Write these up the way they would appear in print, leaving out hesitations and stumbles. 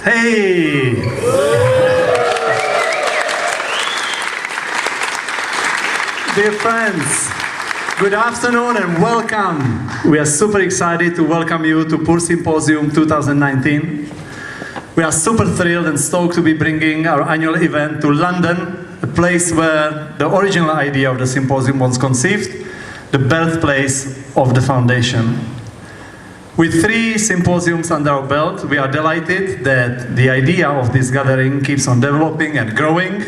Hey! Dear friends, good afternoon and welcome. We are super excited to welcome you to Poor Syposium 2019. We are super thrilled and stoked to be bringing our annual event to London, a place where the original idea of the symposium was conceived, the birthplace of the foundation. With 3 symposiums under our belt, we are delighted that the idea of this gathering keeps on developing and growing,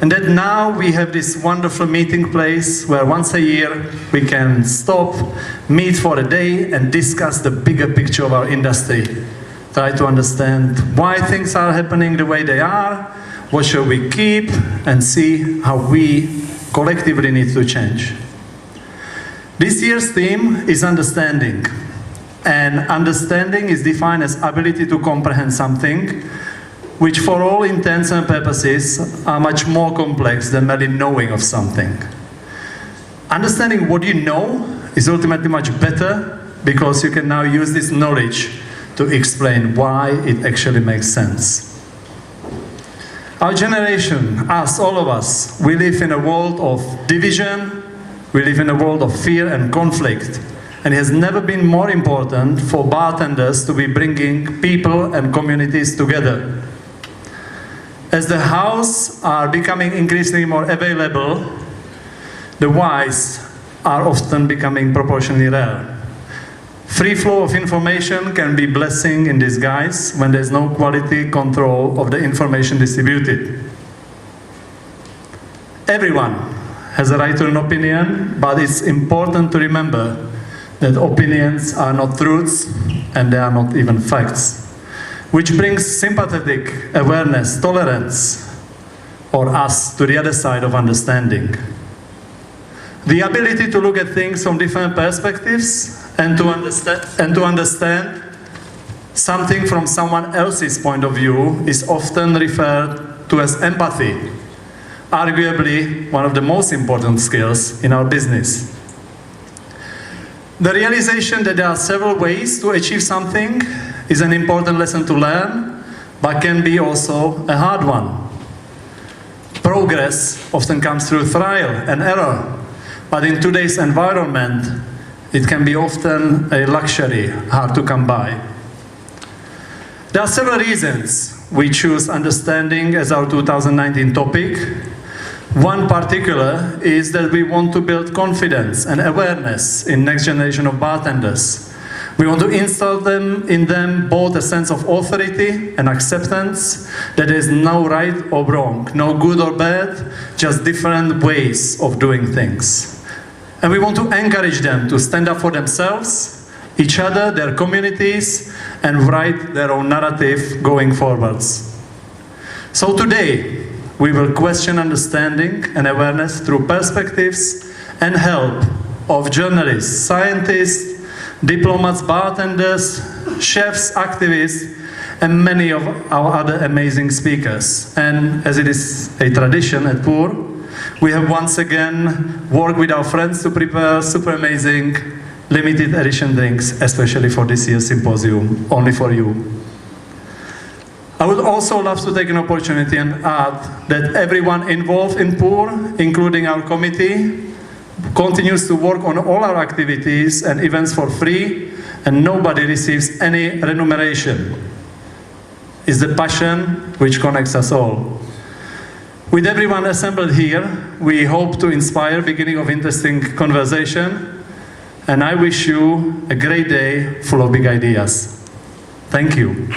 and that now we have this wonderful meeting place where once a year we can stop, meet for a day and discuss the bigger picture of our industry. Try to understand why things are happening the way they are, what should we keep, and see how we collectively need to change. This year's theme is understanding. And understanding is defined as ability to comprehend something, which for all intents and purposes are much more complex than merely knowing of something. Understanding what you know is ultimately much better because you can now use this knowledge to explain why it actually makes sense. Our generation, us, all of us, we live in a world of division, we live in a world of fear and conflict, and it has never been more important for bartenders to be bringing people and communities together. As the hows are becoming increasingly more available, the whys are often becoming proportionally rare. Free flow of information can be a blessing in disguise when there's no quality control of the information distributed. Everyone has a right to an opinion, but it's important to remember that opinions are not truths and they are not even facts. Which brings sympathetic awareness, tolerance, or us to the other side of understanding. The ability to look at things from different perspectives and to understand something from someone else's point of view is often referred to as empathy, arguably one of the most important skills in our business. The realization that there are several ways to achieve something is an important lesson to learn, but can be also a hard one. Progress often comes through trial and error, but in today's environment, it can be often a luxury, hard to come by. There are several reasons we choose understanding as our 2019 topic. One particular is that we want to build confidence and awareness in next generation of bartenders. We want to install in them both a sense of authority and acceptance that there is no right or wrong, no good or bad, just different ways of doing things. And we want to encourage them to stand up for themselves, each other, their communities, and write their own narrative going forwards. So today, we will question understanding and awareness through perspectives and help of journalists, scientists, diplomats, bartenders, chefs, activists, and many of our other amazing speakers. And as it is a tradition at Poor, we have once again worked with our friends to prepare super amazing limited edition drinks, especially for this year's symposium, only for you. I would also love to take an opportunity and add that everyone involved in Poor, including our committee, continues to work on all our activities and events for free, and nobody receives any remuneration. It's the passion which connects us all. With everyone assembled here, we hope to inspire beginning of interesting conversation, and I wish you a great day full of big ideas. Thank you.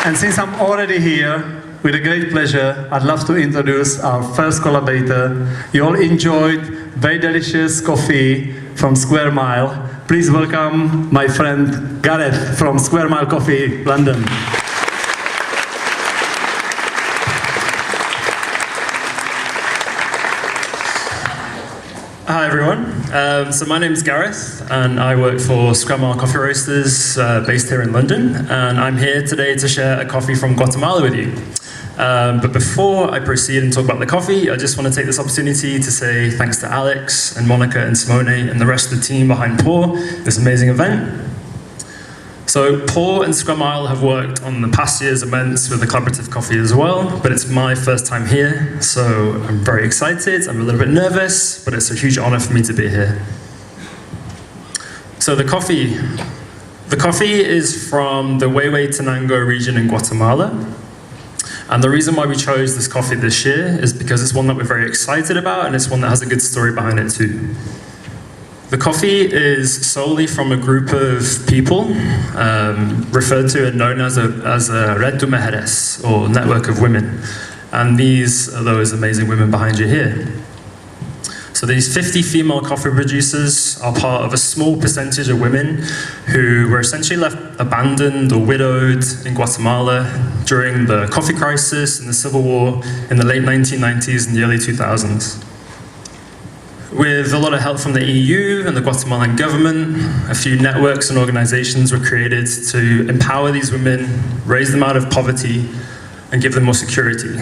And since I'm already here, with a great pleasure, I'd love to introduce our first collaborator. You all enjoyed very delicious coffee from Square Mile. Please welcome my friend Gareth from Square Mile Coffee, London. Hi everyone, so my name is Gareth and I work for Square Mile Coffee Roasters based here in London, and I'm here today to share a coffee from Guatemala with you. But before I proceed and talk about the coffee, I just want to take this opportunity to say thanks to Alex and Monica and Simone and the rest of the team behind Pour, this amazing event. So Pour and Scrum Isle have worked on the past year's events with the collaborative coffee as well, but it's my first time here, so I'm very excited. I'm a little bit nervous, but it's a huge honor for me to be here. So the coffee is from the Huehuetenango region in Guatemala. And the reason why we chose this coffee this year is because it's one that we're very excited about, and it's one that has a good story behind it too. The coffee is solely from a group of people referred to and known as a red de mujeres, or network of women. And these are those amazing women behind you here. So these 50 female coffee producers are part of a small percentage of women who were essentially left abandoned or widowed in Guatemala during the coffee crisis and the Civil War in the late 1990s and the early 2000s. With a lot of help from the EU and the Guatemalan government, a few networks and organizations were created to empower these women, raise them out of poverty, and give them more security.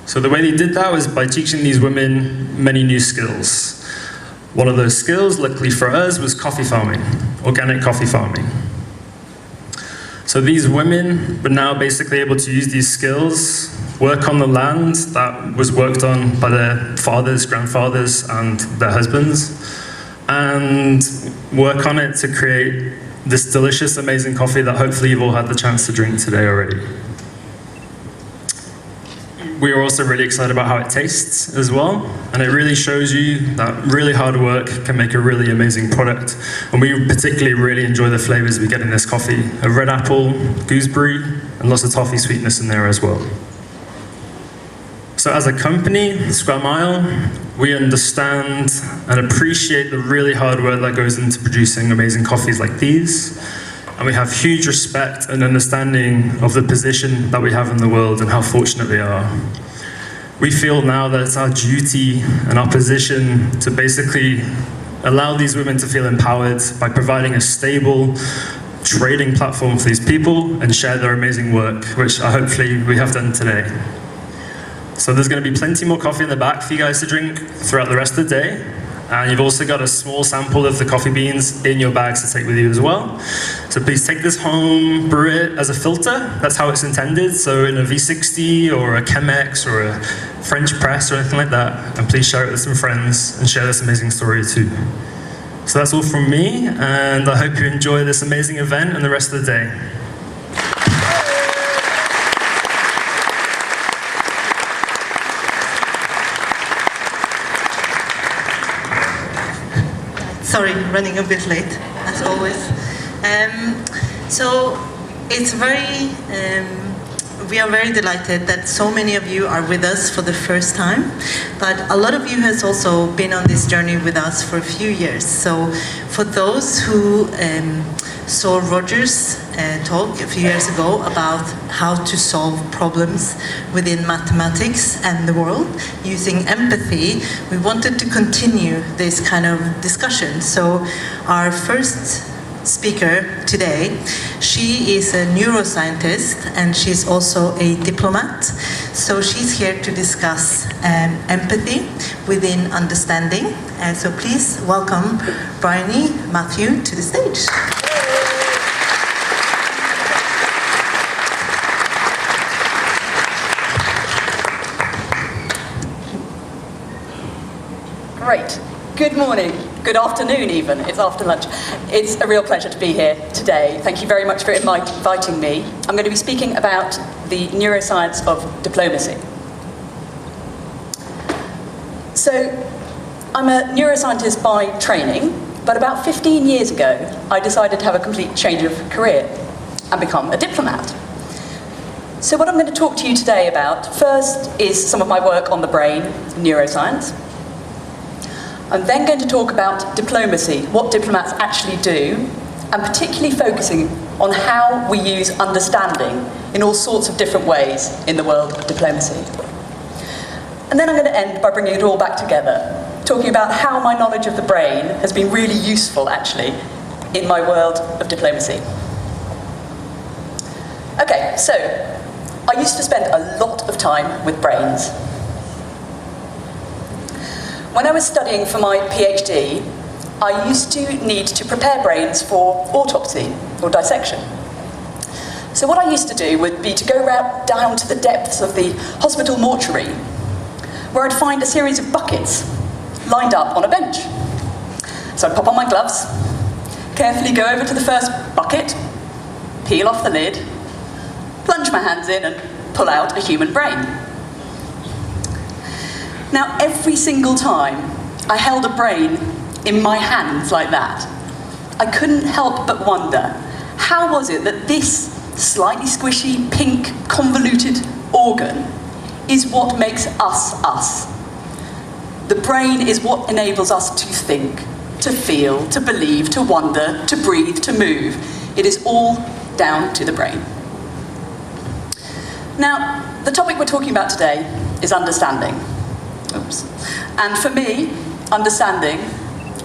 So the way they did that was by teaching these women many new skills. One of those skills, luckily for us, was coffee farming, organic coffee farming. So these women were now basically able to use these skills, work on the land that was worked on by their fathers, grandfathers, and their husbands, and work on it to create this delicious, amazing coffee that hopefully you've all had the chance to drink today already. We are also really excited about how it tastes as well, and it really shows you that really hard work can make a really amazing product. And we particularly really enjoy the flavors we get in this coffee of red apple, gooseberry, and lots of toffee sweetness in there as well. So as a company, Scrum Isle, we understand and appreciate the really hard work that goes into producing amazing coffees like these. And we have huge respect and understanding of the position that we have in the world and how fortunate we are. We feel now that it's our duty and our position to basically allow these women to feel empowered by providing a stable trading platform for these people and share their amazing work, which hopefully we have done today. So there's going to be plenty more coffee in the back for you guys to drink throughout the rest of the day. And you've also got a small sample of the coffee beans in your bags to take with you as well. So please take this home, brew it as a filter. That's how it's intended. So in a V60 or a Chemex or a French press or anything like that. And please share it with some friends and share this amazing story too. So that's all from me, and I hope you enjoy this amazing event and the rest of the day. Sorry, running a bit late, as always. So it's we are very delighted that so many of you are with us for the first time, but a lot of you has also been on this journey with us for a few years. So for those who saw Roger's talk a few years ago about how to solve problems within mathematics and the world using empathy, we wanted to continue this kind of discussion. So our first speaker today, she is a neuroscientist and she's also a diplomat. So she's here to discuss empathy within understanding. So please welcome Bryony Mathews to the stage. Great. Good morning. Good afternoon even. It's after lunch. It's a real pleasure to be here today. Thank you very much for inviting me. I'm going to be speaking about the neuroscience of diplomacy. So, I'm a neuroscientist by training, but about 15 years ago, I decided to have a complete change of career and become a diplomat. So what I'm going to talk to you today about, first is some of my work on the brain, neuroscience. I'm then going to talk about diplomacy, what diplomats actually do, and particularly focusing on how we use understanding in all sorts of different ways in the world of diplomacy. And then I'm going to end by bringing it all back together, talking about how my knowledge of the brain has been really useful, actually, in my world of diplomacy. Okay, so I used to spend a lot of time with brains. When I was studying for my PhD, I used to need to prepare brains for autopsy or dissection. So what I used to do would be to go down to the depths of the hospital mortuary, where I'd find a series of buckets lined up on a bench. So I'd pop on my gloves, carefully go over to the first bucket, peel off the lid, plunge my hands in and pull out a human brain. Now, every single time I held a brain in my hands like that, I couldn't help but wonder, how was it that this slightly squishy, pink, convoluted organ is what makes us us? The brain is what enables us to think, to feel, to believe, to wonder, to breathe, to move. It is all down to the brain. Now, the topic we're talking about today is understanding. Oops. And for me, understanding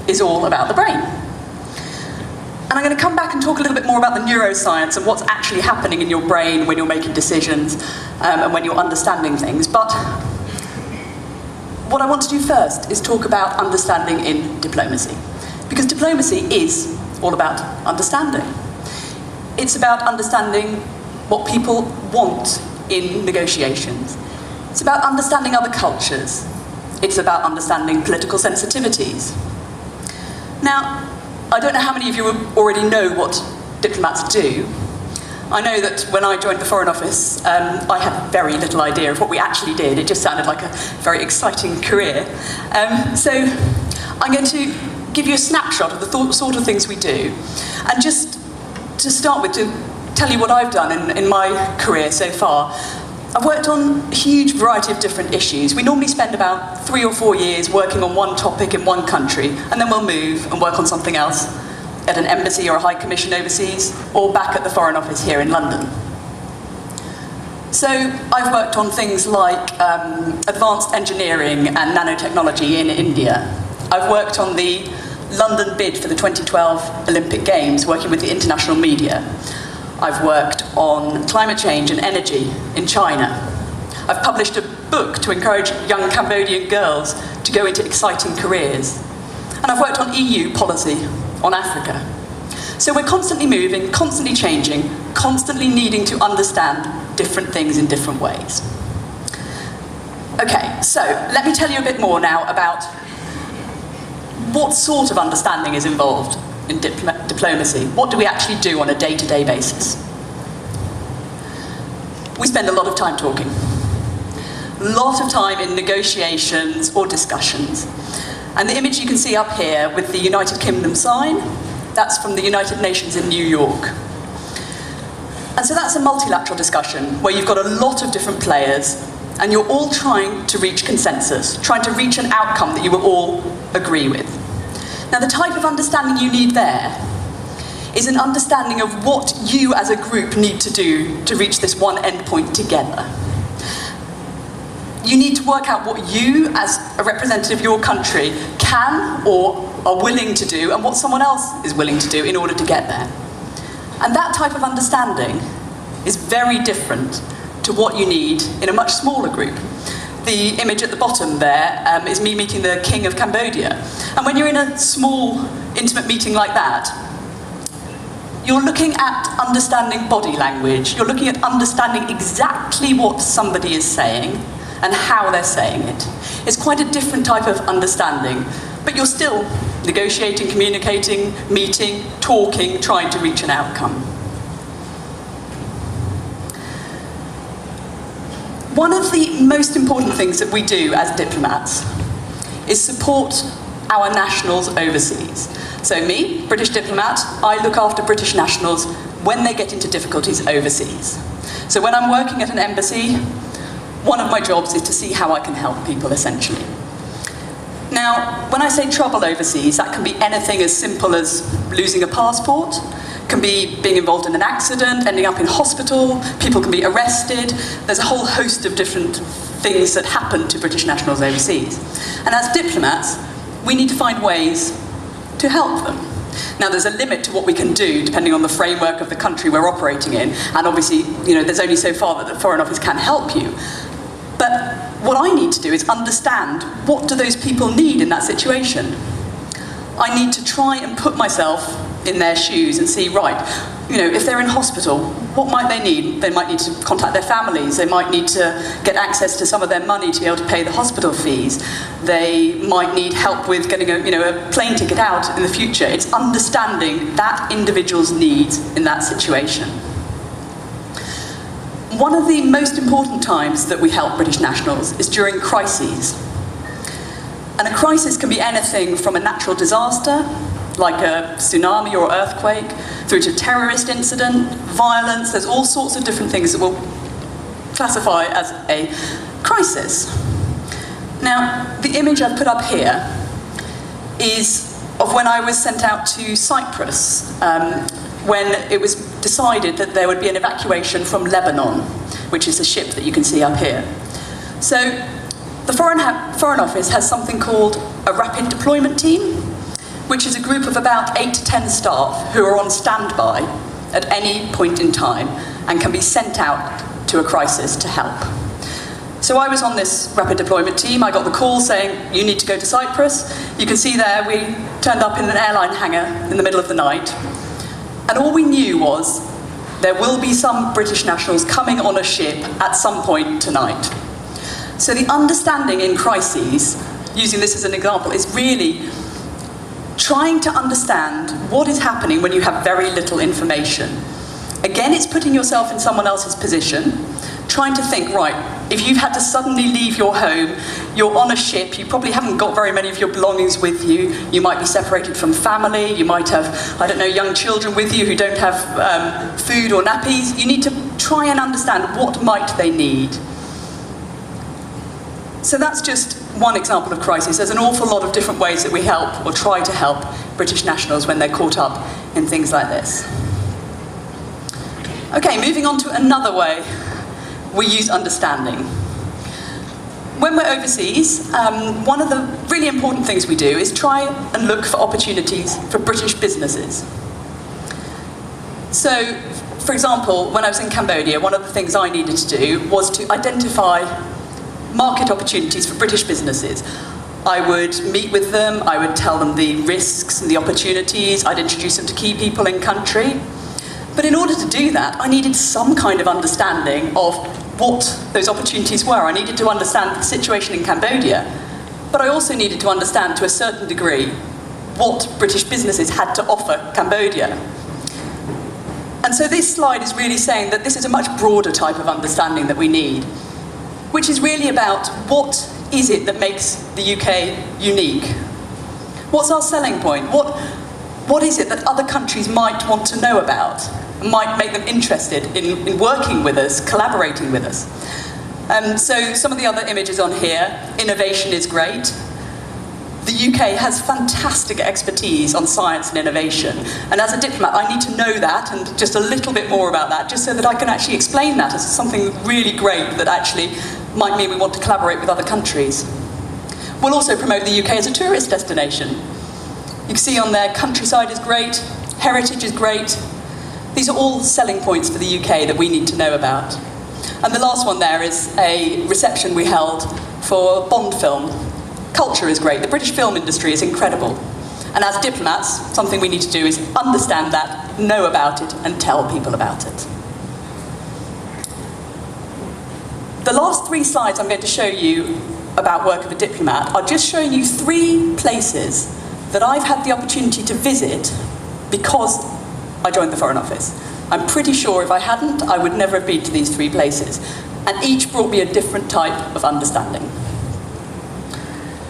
is all about the brain. And I'm going to come back and talk a little bit more about the neuroscience and what's actually happening in your brain when you're making decisions and when you're understanding things. But what I want to do first is talk about understanding in diplomacy. Because diplomacy is all about understanding. It's about understanding what people want in negotiations. It's about understanding other cultures. It's about understanding political sensitivities. Now, I don't know how many of you already know what diplomats do. I know that when I joined the Foreign Office, I had very little idea of what we actually did. It just sounded like a very exciting career. So I'm going to give you a snapshot of the sort of things we do. And just to start with, to tell you what I've done in my career so far, I've worked on a huge variety of different issues. We normally spend about 3 or 4 years working on one topic in one country, and then we'll move and work on something else at an embassy or a high commission overseas, or back at the Foreign Office here in London. So I've worked on things like advanced engineering and nanotechnology in India. I've worked on the London bid for the 2012 Olympic Games, working with the international media. I've worked on climate change and energy in China. I've published a book to encourage young Cambodian girls to go into exciting careers. And I've worked on EU policy on Africa. So we're constantly moving, constantly changing, constantly needing to understand different things in different ways. Okay, so let me tell you a bit more now about what sort of understanding is involved in diplomacy. What do we actually do on a day-to-day basis? We spend a lot of time talking. A lot of time in negotiations or discussions. And the image you can see up here with the United Kingdom sign, that's from the United Nations in New York. And so that's a multilateral discussion where you've got a lot of different players and you're all trying to reach consensus, trying to reach an outcome that you will all agree with. Now, the type of understanding you need there is an understanding of what you as a group need to do to reach this one endpoint together. You need to work out what you, as a representative of your country, can or are willing to do and what someone else is willing to do in order to get there. And that type of understanding is very different to what you need in a much smaller group. The image at the bottom there is me meeting the King of Cambodia. And when you're in a small, intimate meeting like that, you're looking at understanding body language. You're looking at understanding exactly what somebody is saying and how they're saying it. It's quite a different type of understanding, but you're still negotiating, communicating, meeting, talking, trying to reach an outcome. One of the most important things that we do as diplomats is support our nationals overseas. So me, British diplomat, I look after British nationals when they get into difficulties overseas. So when I'm working at an embassy, one of my jobs is to see how I can help people, essentially. Now, when I say trouble overseas, that can be anything as simple as losing a passport, can be being involved in an accident, ending up in hospital, people can be arrested. There's a whole host of different things that happen to British nationals overseas. And as diplomats, we need to find ways to help them. Now, there's a limit to what we can do depending on the framework of the country we're operating in, and obviously, there's only so far that the Foreign Office can help you. But what I need to do is understand, what do those people need in that situation? I need to try and put myself in their shoes and see, right, if they're in hospital, what might they need? They might need to contact their families. They might need to get access to some of their money to be able to pay the hospital fees. They might need help with getting a plane ticket out in the future. It's understanding that individual's needs in that situation. One of the most important times that we help British nationals is during crises. And a crisis can be anything from a natural disaster, like a tsunami or earthquake, through to terrorist incident, violence. There's all sorts of different things that we'll classify as a crisis. Now, the image I've put up here is of when I was sent out to Cyprus, when it was decided that there would be an evacuation from Lebanon, which is the ship that you can see up here. So the Foreign Office has something called a rapid deployment team, which is a group of about 8 to 10 staff who are on standby at any point in time and can be sent out to a crisis to help. So I was on this rapid deployment team. I got the call saying, you need to go to Cyprus. You can see there, we turned up in an airline hangar in the middle of the night. And all we knew was there will be some British nationals coming on a ship at some point tonight. So the understanding in crises, using this as an example, is really trying to understand what is happening when you have very little information. Again, it's putting yourself in someone else's position, trying to think, right, if you've had to suddenly leave your home, you're on a ship, you probably haven't got very many of your belongings with you, you might be separated from family, you might have, young children with you who don't have food or nappies. You need to try and understand what might they need. So that's just one example of crisis. There's an awful lot of different ways that we help or try to help British nationals when they're caught up in things like this. Okay, moving on to another way we use understanding. When we're overseas, one of the really important things we do is try and look for opportunities for British businesses. So, for example, when I was in Cambodia, one of the things I needed to do was to identify market opportunities for British businesses. I would meet with them, I would tell them the risks and the opportunities, I'd introduce them to key people in country. But in order to do that, I needed some kind of understanding of what those opportunities were. I needed to understand the situation in Cambodia, but I also needed to understand to a certain degree what British businesses had to offer Cambodia. And so this slide is really saying that this is a much broader type of understanding that we need, which is really about what is it that makes the UK unique? What's our selling point? What is it that other countries might want to know about, and might make them interested in working with us, collaborating with us? So some of the other images on here, innovation is great. The UK has fantastic expertise on science and innovation, and as a diplomat I need to know that and just a little bit more about that, just so that I can actually explain that as something really great that actually might mean we want to collaborate with other countries. We'll also promote the UK as a tourist destination. You can see on there, countryside is great, heritage is great. These are all selling points for the UK that we need to know about. And the last one there is a reception we held for Bond film. Culture is great. The British film industry is incredible. And as diplomats, something we need to do is understand that, know about it, and tell people about it. The last 3 slides I'm going to show you about work of a diplomat are just showing you 3 places that I've had the opportunity to visit because I joined the Foreign Office. I'm pretty sure if I hadn't, I would never have been to these 3 places. And each brought me a different type of understanding.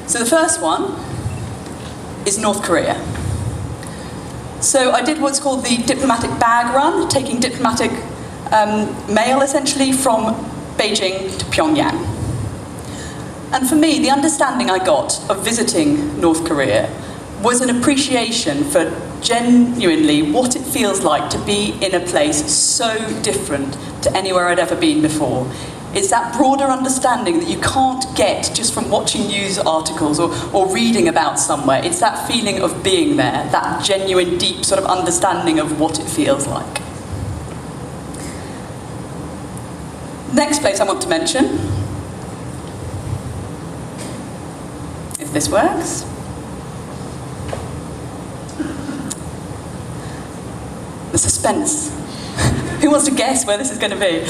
So the first one is North Korea. So I did what's called the diplomatic bag run, taking diplomatic mail essentially from Beijing to Pyongyang. And for me, the understanding I got of visiting North Korea was an appreciation for genuinely what it feels like to be in a place so different to anywhere I'd ever been before. It's that broader understanding that you can't get just from watching news articles or reading about somewhere. It's that feeling of being there, that genuine, deep sort of understanding of what it feels like. Next place I want to mention, if this works. The suspense. Who wants to guess where this is going to be?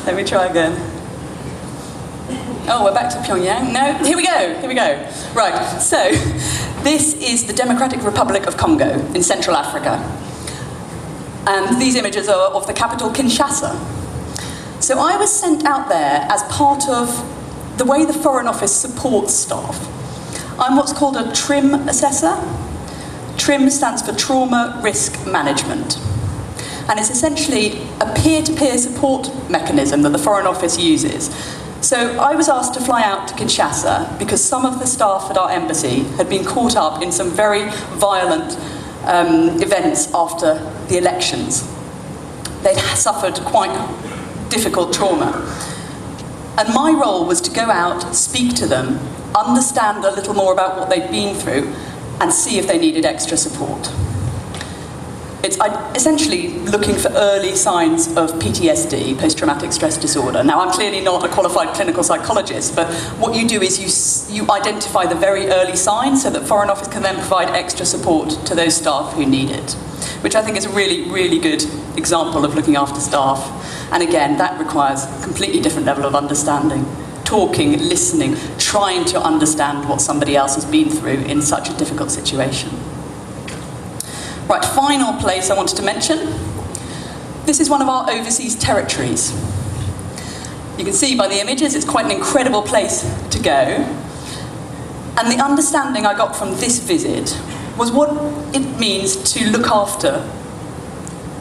Let me try again. Oh, we're back to Pyongyang. No, here we go. Right, so this is the Democratic Republic of Congo in Central Africa. And these images are of the capital, Kinshasa. So I was sent out there as part of the way the Foreign Office supports staff. I'm what's called a TRIM assessor. TRIM stands for Trauma Risk Management. And it's essentially a peer-to-peer support mechanism that the Foreign Office uses. So I was asked to fly out to Kinshasa because some of the staff at our embassy had been caught up in some very violent events after the elections. They'd suffered quite difficult trauma. And my role was to go out, speak to them, understand a little more about what they'd been through, and see if they needed extra support. It's essentially looking for early signs of PTSD, post-traumatic stress disorder. Now, I'm clearly not a qualified clinical psychologist, but what you do is you identify the very early signs so that Foreign Office can then provide extra support to those staff who need it, which I think is a really, really good example of looking after staff. And again, that requires a completely different level of understanding. Talking, listening, trying to understand what somebody else has been through in such a difficult situation. Right, final place I wanted to mention. This is one of our overseas territories. You can see by the images, it's quite an incredible place to go. And the understanding I got from this visit was what it means to look after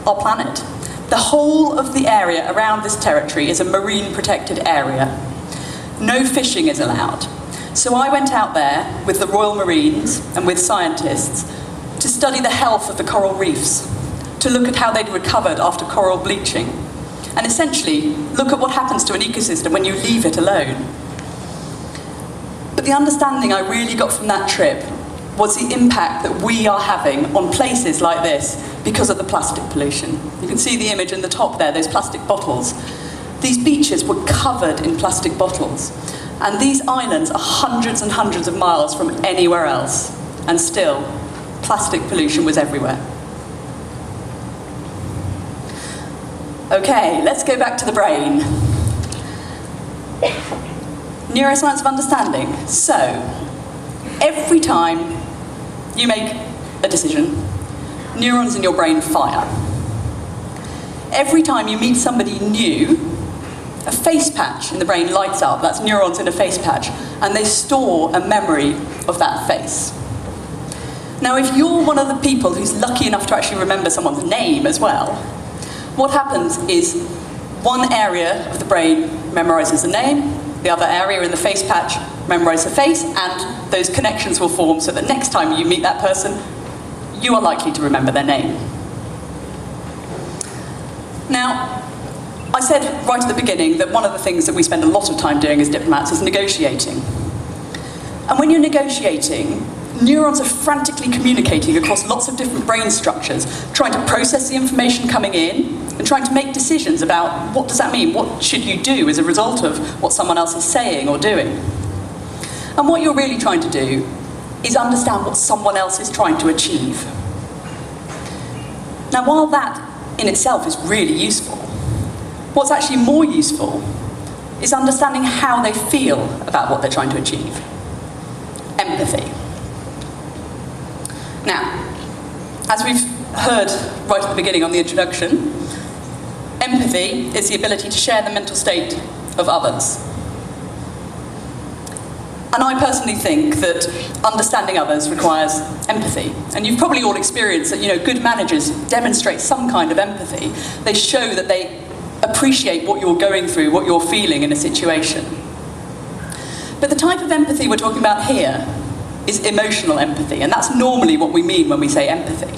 our planet. The whole of the area around this territory is a marine protected area. No fishing is allowed. So I went out there with the Royal Marines and with scientists to study the health of the coral reefs, to look at how they'd recovered after coral bleaching, and essentially look at what happens to an ecosystem when you leave it alone. But the understanding I really got from that trip was the impact that we are having on places like this because of the plastic pollution. You can see the image in the top there, those plastic bottles. These beaches were covered in plastic bottles, and these islands are hundreds and hundreds of miles from anywhere else, and still, plastic pollution was everywhere. Okay, let's go back to the brain. Neuroscience of understanding. So, every time you make a decision, neurons in your brain fire. Every time you meet somebody new, a face patch in the brain lights up. That's neurons in a face patch, and they store a memory of that face. Now, if you're one of the people who's lucky enough to actually remember someone's name as well, what happens is one area of the brain memorizes the name, the other area in the face patch memorizes the face, and those connections will form so that next time you meet that person, you are likely to remember their name. Now, I said right at the beginning that one of the things that we spend a lot of time doing as diplomats is negotiating. And when you're negotiating, neurons are frantically communicating across lots of different brain structures, trying to process the information coming in and trying to make decisions about what does that mean, what should you do as a result of what someone else is saying or doing. And what you're really trying to do is understand what someone else is trying to achieve. Now, while that in itself is really useful, what's actually more useful is understanding how they feel about what they're trying to achieve. Empathy. Now, as we've heard right at the beginning on the introduction, empathy is the ability to share the mental state of others. And I personally think that understanding others requires empathy. And you've probably all experienced that, good managers demonstrate some kind of empathy. They show that they appreciate what you're going through, what you're feeling in a situation. But the type of empathy we're talking about here is emotional empathy, and that's normally what we mean when we say empathy.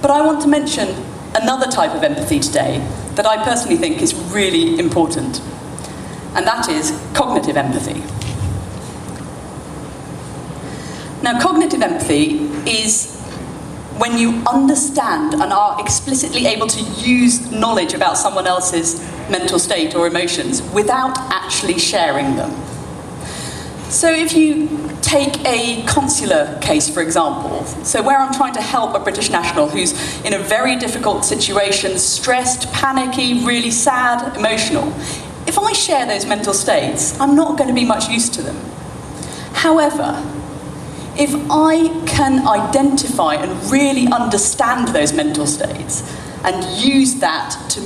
But I want to mention another type of empathy today, that I personally think is really important, and that is cognitive empathy. Now, cognitive empathy is when you understand and are explicitly able to use knowledge about someone else's mental state or emotions without actually sharing them. So if you take a consular case, for example, so where I'm trying to help a British national who's in a very difficult situation, stressed, panicky, really sad, emotional, if I share those mental states, I'm not going to be much use to them. However, if I can identify and really understand those mental states and use that to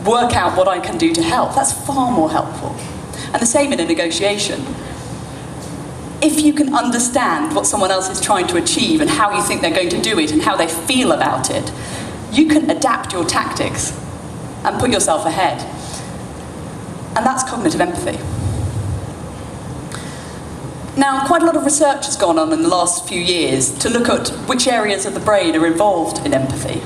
work out what I can do to help, that's far more helpful. And the same in a negotiation. If you can understand what someone else is trying to achieve and how you think they're going to do it and how they feel about it, you can adapt your tactics and put yourself ahead. And that's cognitive empathy. Now, quite a lot of research has gone on in the last few years to look at which areas of the brain are involved in empathy.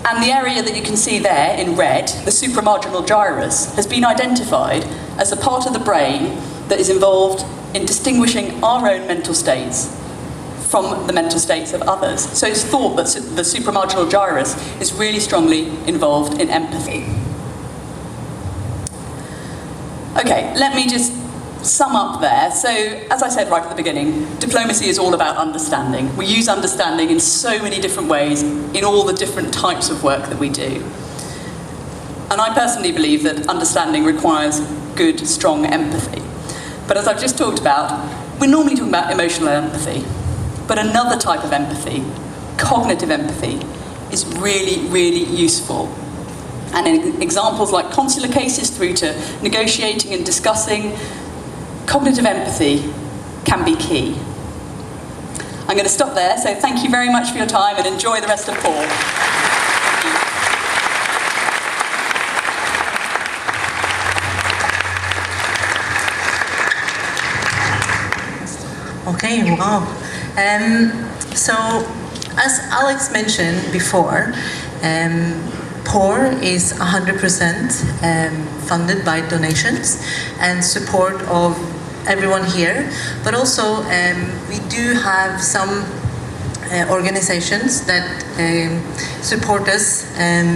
And the area that you can see there in red, the supramarginal gyrus, has been identified as the part of the brain that is involved in distinguishing our own mental states from the mental states of others. So it's thought that the supramarginal gyrus is really strongly involved in empathy. Okay, let me just sum up there. So, as I said right at the beginning, diplomacy is all about understanding. We use understanding in so many different ways in all the different types of work that we do. And I personally believe that understanding requires good, strong empathy. But as I've just talked about, we're normally talking about emotional empathy. But another type of empathy, cognitive empathy, is really, really useful. And in examples like consular cases through to negotiating and discussing, cognitive empathy can be key. I'm going to stop there, so thank you very much for your time and enjoy the rest of Paul. Okay, wow. So, as Alex mentioned before, POR is 100% funded by donations and support of everyone here, but also we do have some organizations that support us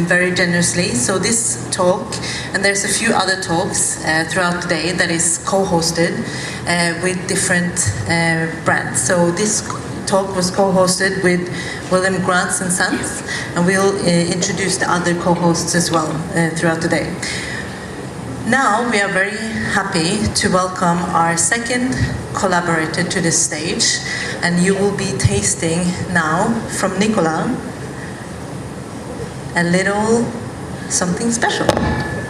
very generously. So this talk, and there's a few other talks throughout the day that is co-hosted with different brands. So this talk was co-hosted with William Grant and Sons, and we'll introduce the other co-hosts as well throughout the day. Now we are very happy to welcome our second collaborator to the stage, and you will be tasting now from Nicola a little something special.